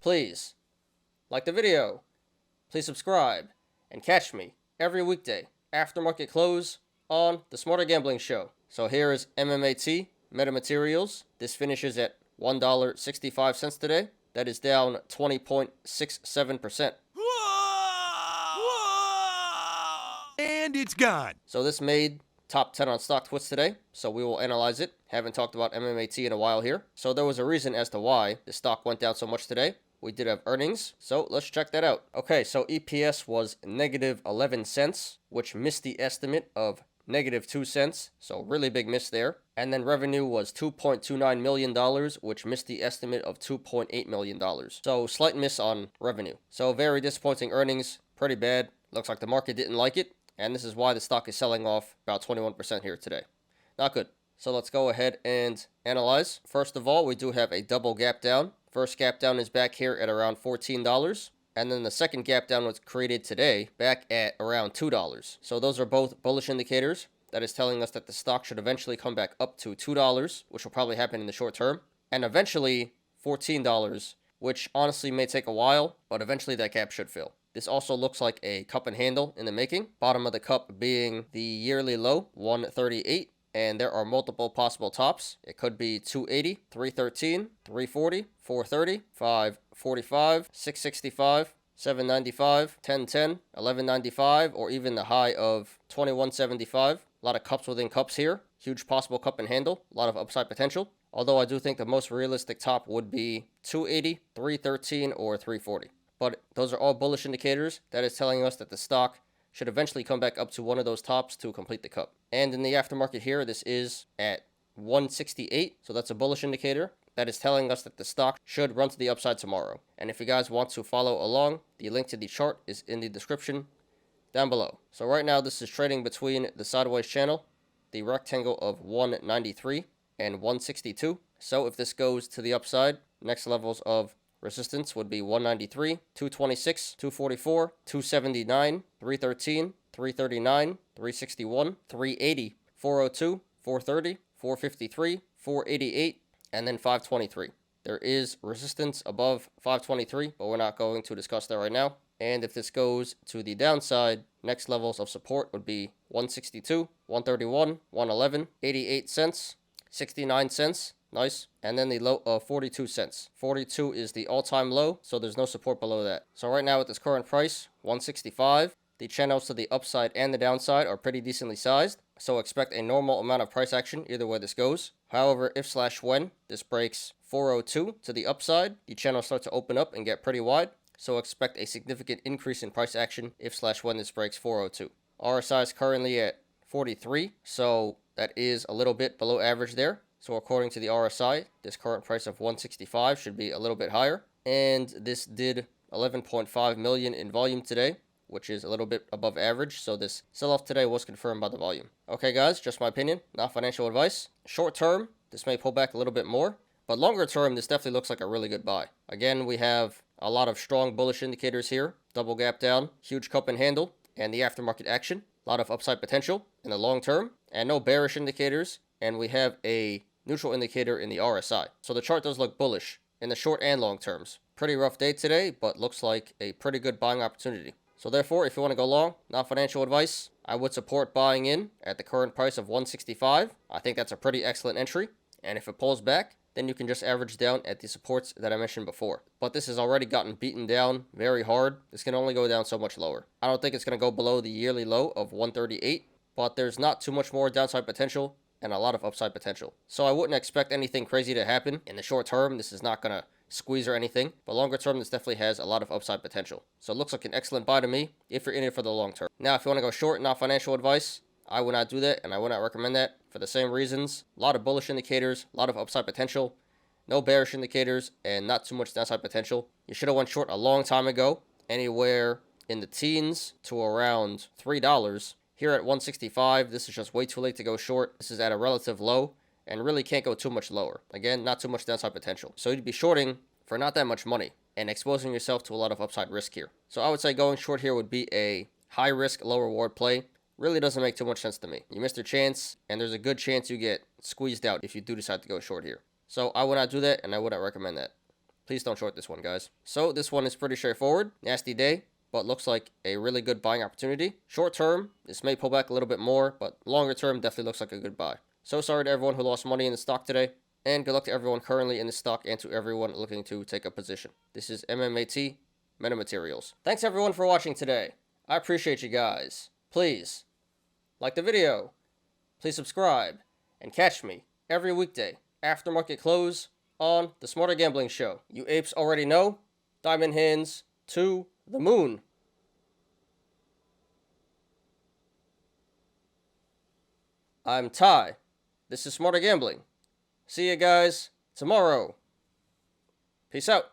please like the video, please subscribe, and catch me every weekday after market close on the Smarter Gambling Show. So here is MMAT, Metamaterials. This finishes at $1.65 today. That is down 20.67%. And it's gone. So this made top 10 on StockTwits today, so we will analyze it. Haven't talked about MMAT in a while here. So there was a reason as to why the stock went down so much today. We did have earnings, so let's check that out. Okay, so EPS was negative 11 cents, which missed the estimate of negative 2 cents, so really big miss there. And then revenue was $2.29 million, which missed the estimate of $2.8 million. So slight miss on revenue. So very disappointing earnings, pretty bad. Looks like the market didn't like it, and this is why the stock is selling off about 21% here today. Not good. So let's go ahead and analyze. First of all, we do have a double gap down. First gap down is back here at around $14. And then the second gap down was created today back at around $2. So those are both bullish indicators. That is telling us that the stock should eventually come back up to $2, which will probably happen in the short term. And eventually $14, which honestly may take a while, but eventually that gap should fill. This also looks like a cup and handle in the making. Bottom of the cup being the yearly low, 138. And there are multiple possible tops. It could be 280, 313, 340, 430, 545, 665, 795, 1010, 1195, or even the high of 2175. A lot of cups within cups here. Huge possible cup and handle. A lot of upside potential. Although I do think the most realistic top would be 280, 313, or 340. But those are all bullish indicators. That is telling us that the stock should eventually come back up to one of those tops to complete the cup. And in the aftermarket here, this is at 168, so that's a bullish indicator. That is telling us that the stock should run to the upside tomorrow. And if you guys want to follow along, the link to the chart is in the description down below. So right now, this is trading between the sideways channel, the rectangle of 193 and 162. So if this goes to the upside, next levels of resistance would be 193, 226, 244, 279, 313, 339, 361, 380, 402, 430, 453, 488, and then 523. There is resistance above 523, but we're not going to discuss that right now. And if this goes to the downside, next levels of support would be 162, 131, 111, 88 cents, 69 cents. Nice. And then the low of 42 cents. 42 is the all-time low, so there's no support below that. So right now at this current price, 165, the channels to the upside and the downside are pretty decently sized, so expect a normal amount of price action either way this goes. However, if/when this breaks 402 to the upside, the channels start to open up and get pretty wide, so expect a significant increase in price action if/when this breaks 402. RSI is currently at 43, so that is a little bit below average there. So according to the RSI, this current price of 165 should be a little bit higher. And this did 11.5 million in volume today, which is a little bit above average. So this sell-off today was confirmed by the volume. Okay, guys, just my opinion, not financial advice. Short term, this may pull back a little bit more. But longer term, this definitely looks like a really good buy. Again, we have a lot of strong bullish indicators here. Double gap down, huge cup and handle, and the aftermarket action. A lot of upside potential in the long term, and no bearish indicators. And we have a neutral indicator in the RSI. So the chart does look bullish in the short and long terms. Pretty rough day today, but looks like a pretty good buying opportunity. So therefore, if you want to go long, not financial advice, I would support buying in at the current price of 165. I think that's a pretty excellent entry. And if it pulls back, then you can just average down at the supports that I mentioned before. But this has already gotten beaten down very hard. This can only go down so much lower. I don't think it's going to go below the yearly low of 138, but there's not too much more downside potential and a lot of upside potential. So I wouldn't expect anything crazy to happen in the short term. This is not going to squeeze or anything, but longer term, this definitely has a lot of upside potential. So it looks like an excellent buy to me if you're in it for the long term. Now, if you want to go short, not financial advice, I would not do that, and I would not recommend that for the same reasons. A lot of bullish indicators, a lot of upside potential, no bearish indicators, and not too much downside potential. You should have went short a long time ago, anywhere in the teens to around $3. Here at 165, this is just way too late to go short. This is at a relative low and really can't go too much lower. Again, not too much downside potential. So you'd be shorting for not that much money and exposing yourself to a lot of upside risk here. So I would say going short here would be a high risk, low reward play. Really doesn't make too much sense to me. You missed your chance, and there's a good chance you get squeezed out if you do decide to go short here. So I would not do that, and I would not recommend that. Please don't short this one, guys. So this one is pretty straightforward. Nasty day, but looks like a really good buying opportunity. Short term, this may pull back a little bit more, but longer term definitely looks like a good buy. So sorry to everyone who lost money in the stock today, and good luck to everyone currently in the stock and to everyone looking to take a position. This is MMAT, Metamaterials. Thanks everyone for watching today. I appreciate you guys. Please, like the video, please subscribe, and catch me every weekday after market close on the Smarter Gambling Show. You apes already know, diamond hands to the moon. I'm Ty. This is Smarter Gambling. See you guys tomorrow. Peace out.